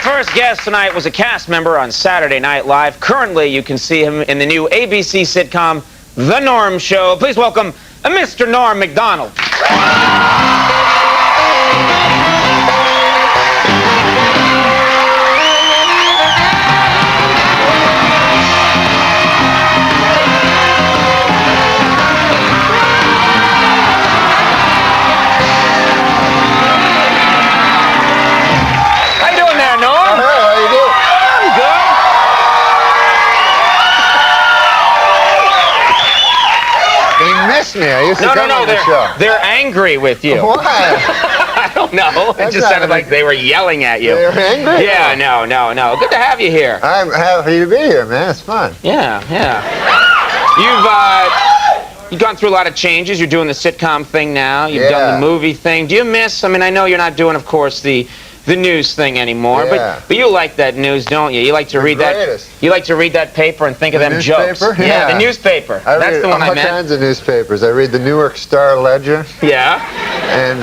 first guest tonight was a cast member on Saturday Night Live. Currently, you can see him in the new ABC sitcom, The Norm Show. Please welcome Mr. Norm MacDonald. Me. I used to come on the show. They're angry with you. Why? I don't know. It just sounded like they were yelling at you. They're angry? Yeah, no. Good to have you here. I'm happy to be here, man. It's fun. Yeah. You've gone through a lot of changes. You're doing the sitcom thing now. You've done the movie thing. Do you miss, I mean, I know you're not doing, of course, the news thing anymore, but you like that news, don't you? You like to read that. You like to read that paper and think of them jokes. Yeah, the newspaper. That's the one I meant. All kinds of newspapers. I read the Newark Star Ledger. Yeah. And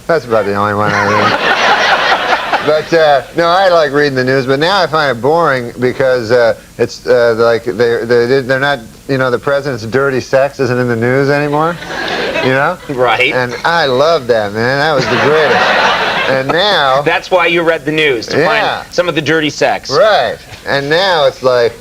that's about the only one I read. But no, I like reading the news. But now I find it boring because it's like they're not. You know, the president's dirty sex isn't in the news anymore. You know. Right. And I love that, man. That was the greatest. And now... That's why you read the news, to find some of the dirty sex. Right. And now it's like,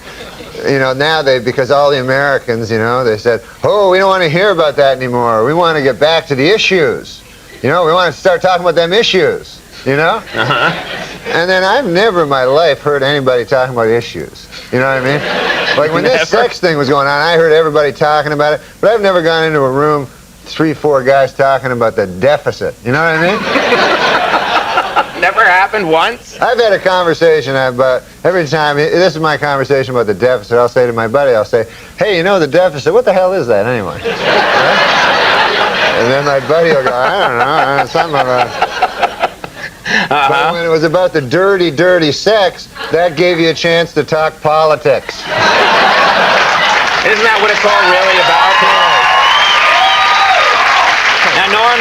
you know, now because all the Americans, you know, they said, oh, we don't want to hear about that anymore. We want to get back to the issues. You know, we want to start talking about them issues, you know? And then I've never in my life heard anybody talking about issues. You know what I mean? Like when this sex thing was going on, I heard everybody talking about it, but I've never gone into a room, 3, 4 guys talking about the deficit. You know what I mean? Never happened once? I've had a conversation about, every time, this is my conversation about the deficit, I'll say to my buddy, I'll say, hey, you know the deficit, what the hell is that anyway? And then my buddy will go, I don't know, something about it. But when it was about the dirty, dirty sex, that gave you a chance to talk politics. Isn't that what it's all really about? Now, Norm,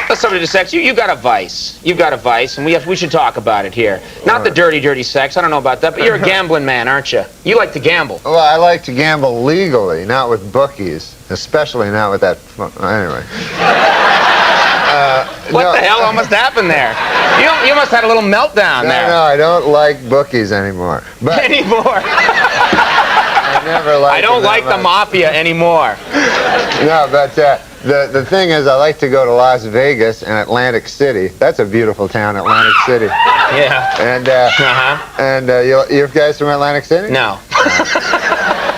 let's subject to sex. You got a vice. You've got a vice, and we should talk about it here. Not the dirty, dirty sex. I don't know about that, but you're a gambling man, aren't you? You like to gamble. Well, I like to gamble legally, not with bookies, especially not with that. Anyway. What the hell almost happened there? You must have had a little meltdown there. No, I don't like bookies anymore. But anymore. I never liked I don't like the mafia anymore. No, but the thing is, I like to go to Las Vegas and Atlantic City. That's a beautiful town, Atlantic City. Yeah. And you guys from Atlantic City? No.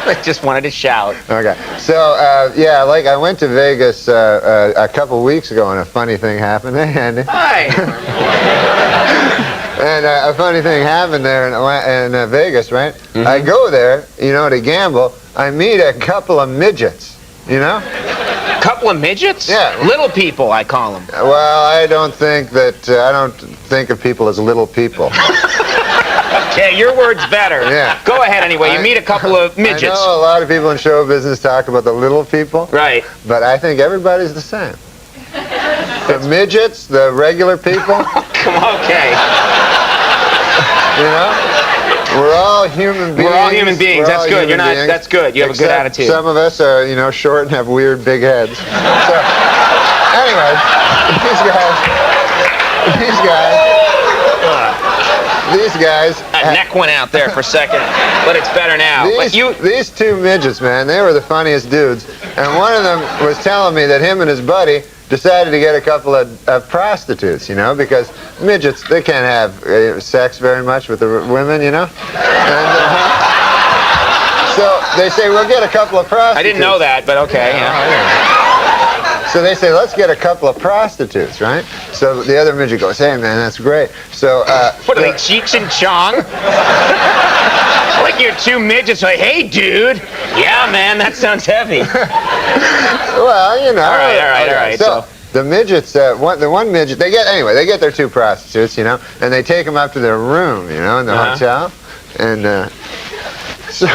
I just wanted to shout. Okay. So yeah, like I went to Vegas a couple weeks ago, and a funny thing happened. Hey, Andy. Hi. And a funny thing happened there in Vegas, right? I go there, you know, to gamble. I meet a couple of midgets, you know? Couple of midgets? Yeah. Little people, I call them. Well, I don't think of people as little people. Okay, your word's better. Yeah. Go ahead anyway. You meet a couple of midgets. I know a lot of people in show business talk about the little people. Right. But I think everybody's the same. The midgets, the regular people. Okay. You know? We're all human beings. We're all human beings. That's good. You're not. That's good. You have a good attitude. Some of us are, you know, short and have weird big heads. So, anyway, these guys. That neck went out there for a second, but it's better now. These two midgets, man, they were the funniest dudes. And one of them was telling me that him and his buddy decided to get a couple of prostitutes, you know, because midgets, they can't have sex very much with the women, you know. And, so they say, we'll get a couple of prostitutes. I didn't know that, but okay. Yeah. So they say, let's get a couple of prostitutes, right? So the other midget goes, hey, man, that's great. So what are they, Cheech and Chong? Like you're two midgets like, hey, dude. Yeah, man, that sounds heavy. Well, you know. All right. So the midgets, the one midget, they get their two prostitutes, you know, and they take them up to their room, you know, in the hotel. And so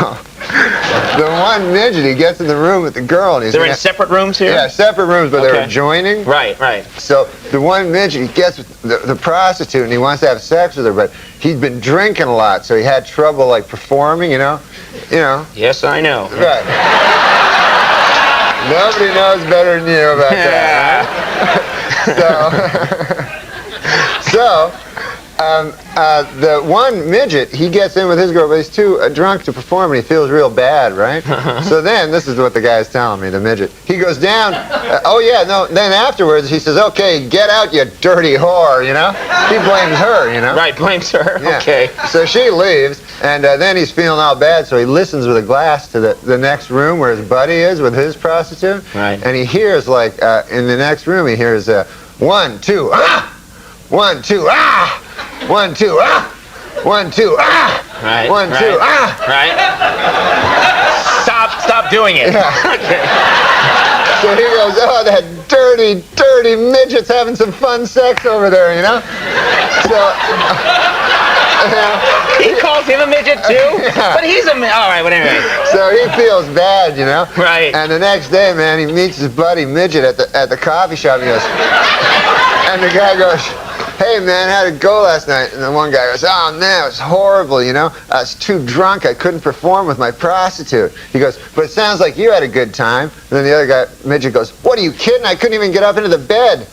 the one midget, he gets in the room with the girl, and they're in separate rooms here? Yeah, separate rooms, but they're adjoining. Right, right. So the one midget, he gets with the prostitute, and he wants to have sex with her, but he'd been drinking a lot, so he had trouble, like, performing, you know? Yes, I know. Right. Nobody knows better than you about that. So the one midget, he gets in with his girl, but he's too drunk to perform, and he feels real bad, right? So then, this is what the guy's telling me, the midget. He goes down, then afterwards, he says, okay, get out, you dirty whore, you know? He blames her, you know? Right, blames her, yeah. Okay. So she leaves, and then he's feeling all bad, so he listens with a glass to the next room where his buddy is with his prostitute. Right. And he hears, like, in the next room, he hears, 1, 2, ah! 1, 2, ah! 1, 2, ah! 1, 2, ah! Right. 1, 2, ah! Right. Stop doing it. Yeah. Okay. So he goes, oh, that dirty, dirty midget's having some fun sex over there, you know? So... he calls him a midget too? Yeah. But he's a midget. All right, whatever. So he feels bad, you know? Right. And the next day, man, he meets his buddy midget at the coffee shop. And he goes, and the guy goes, hey, man, how'd it go last night? And the one guy goes, oh, man, it was horrible, you know? I was too drunk. I couldn't perform with my prostitute. He goes, but it sounds like you had a good time. And then the other guy, midget, goes, what, are you kidding? I couldn't even get up into the bed.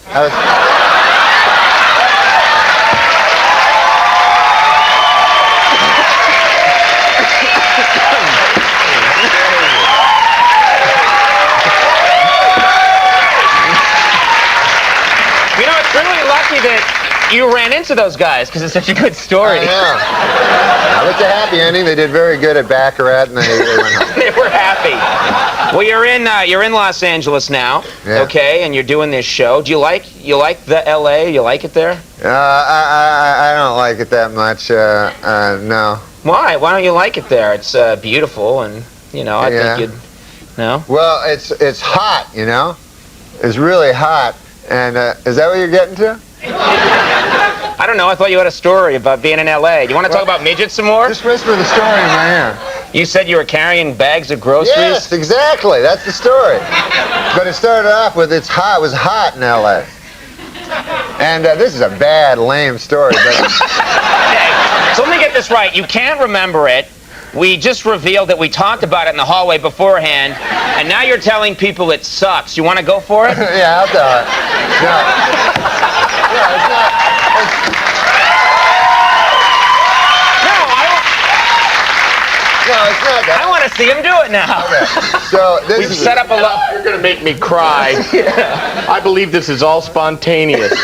That you ran into those guys because it's such a good story. I know. But they're happy ending. They did very good at Baccarat, and they went home. They were happy. Well, you're in Los Angeles now, okay, and you're doing this show. Do you like the L.A.? You like it there? I don't like it that much. No. Why? Why don't you like it there? It's beautiful, and I think you'd. No. Well, it's hot, you know. It's really hot, and is that what you're getting to? I don't know. I thought you had a story about being in L.A. You want to talk about midgets some more? Just whisper the story in my ear. You said you were carrying bags of groceries? Yes, exactly. That's the story. But it started off with it was hot in L.A. And this is a bad, lame story. But okay, so let me get this right. You can't remember it. We just revealed that we talked about it in the hallway beforehand, and now you're telling people it sucks. You want to go for it? Yeah, I'll tell it. No, it's not. No, it's not that. I want to see him do it now. Okay. So we've set up a lot. You're going to make me cry. Yeah. I believe this is all spontaneous.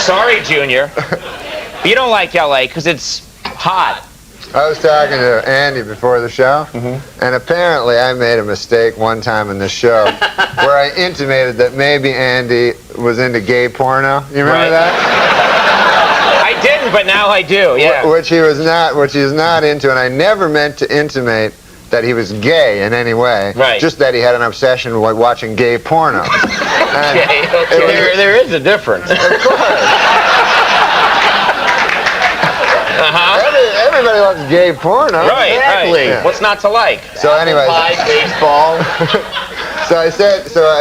Sorry, Junior. You don't like L.A. because it's hot. I was talking to Andy before the show, and apparently I made a mistake one time in the show where I intimated that maybe Andy was into gay porno. You remember that? I didn't, but now I do, yeah. Which he was not, which he's not into, and I never meant to intimate that he was gay in any way. Right. Just that he had an obsession with watching gay porno. Okay. There is a difference. Of course. Everybody loves gay porno. Right, exactly. Right. Yeah. What's not to like? So anyway, baseball. so I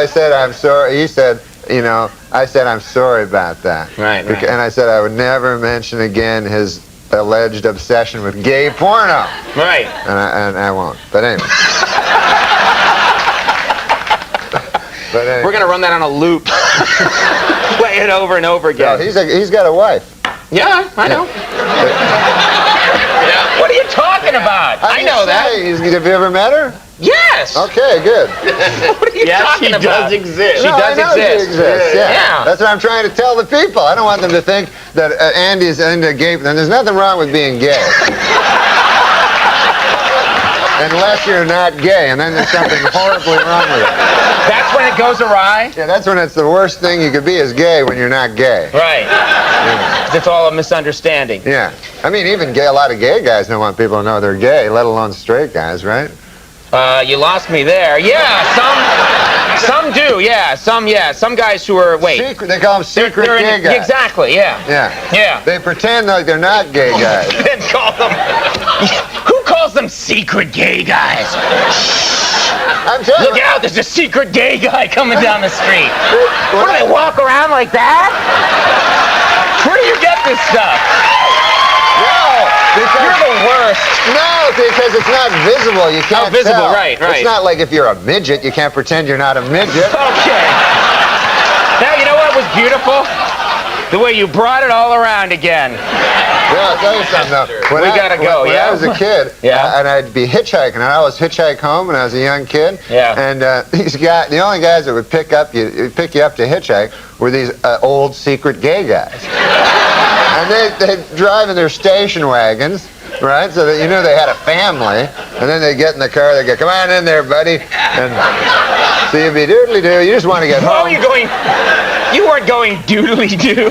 said I'm sorry. He said, I said I'm sorry about that. Right. And I said I would never mention again his alleged obsession with gay porno. Right. And I won't. But anyway. We're gonna run that on a loop. Play it over and over again. No, he's got a wife. Yeah, I know. Yeah. What are you talking about? I know that. Have you ever met her? Yes. Okay, good. What are you talking about? She does exist. She does exist. She exists. Yeah. That's what I'm trying to tell the people. I don't want them to think that Andy's into gay. And there's nothing wrong with being gay. Unless you're not gay, and then there's something horribly wrong with it. That's when it goes awry? Yeah, that's when it's the worst thing you could be is gay when you're not gay. Right. Yeah. It's all a misunderstanding. Yeah. I mean, even a lot of gay guys don't want people to know they're gay, let alone straight guys, right? You lost me there. Yeah, some do, yeah. Some guys who are, Secret, they call them secret gay guys. Exactly, yeah. Yeah. Yeah. They pretend like they're not gay guys. Then call them... Who calls calls them secret gay guys. I'm telling Look you. out, there's a secret gay guy coming down the street. What do they walk around like that? Where do you get this stuff? No, because You're the worst. No, because it's not visible. You can't visible, tell. right. It's not like if you're a midget, you can't pretend you're not a midget. Okay. Now, you know what was beautiful? The way you brought it all around again. Yeah, I'll tell you something though. We gotta go, when yeah? I was a kid, Yeah. and I'd be hitchhiking, and I always hitchhike home when I was a young kid. Yeah. And the only guys that would pick you up to hitchhike were these old secret gay guys. And they'd drive in their station wagons, right? So that you knew they had a family. And then they'd get in the car, they'd go, come on in there, buddy. And so you'd be doodly-doo. You just want to get home. You weren't going doodly-doo.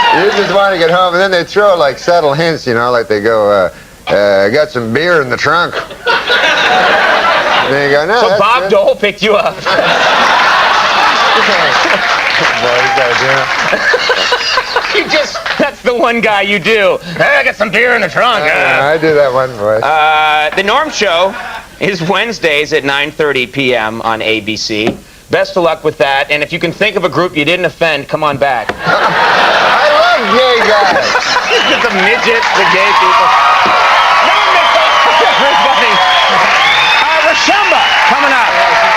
You just want to get home. And then they'd throw like subtle hints, you know, like they go, I got some beer in the trunk. And then you go, no, So that's Bob good. Dole picked you up. That's the one guy you do. Hey, I got some beer in the trunk. I do that one voice. The Norm Show is Wednesdays at 9:30 p.m. on ABC. Best of luck with that. And if you can think of a group you didn't offend, come on back. I love gay guys. The midgets, the gay people. No, everybody. Rashamba coming up.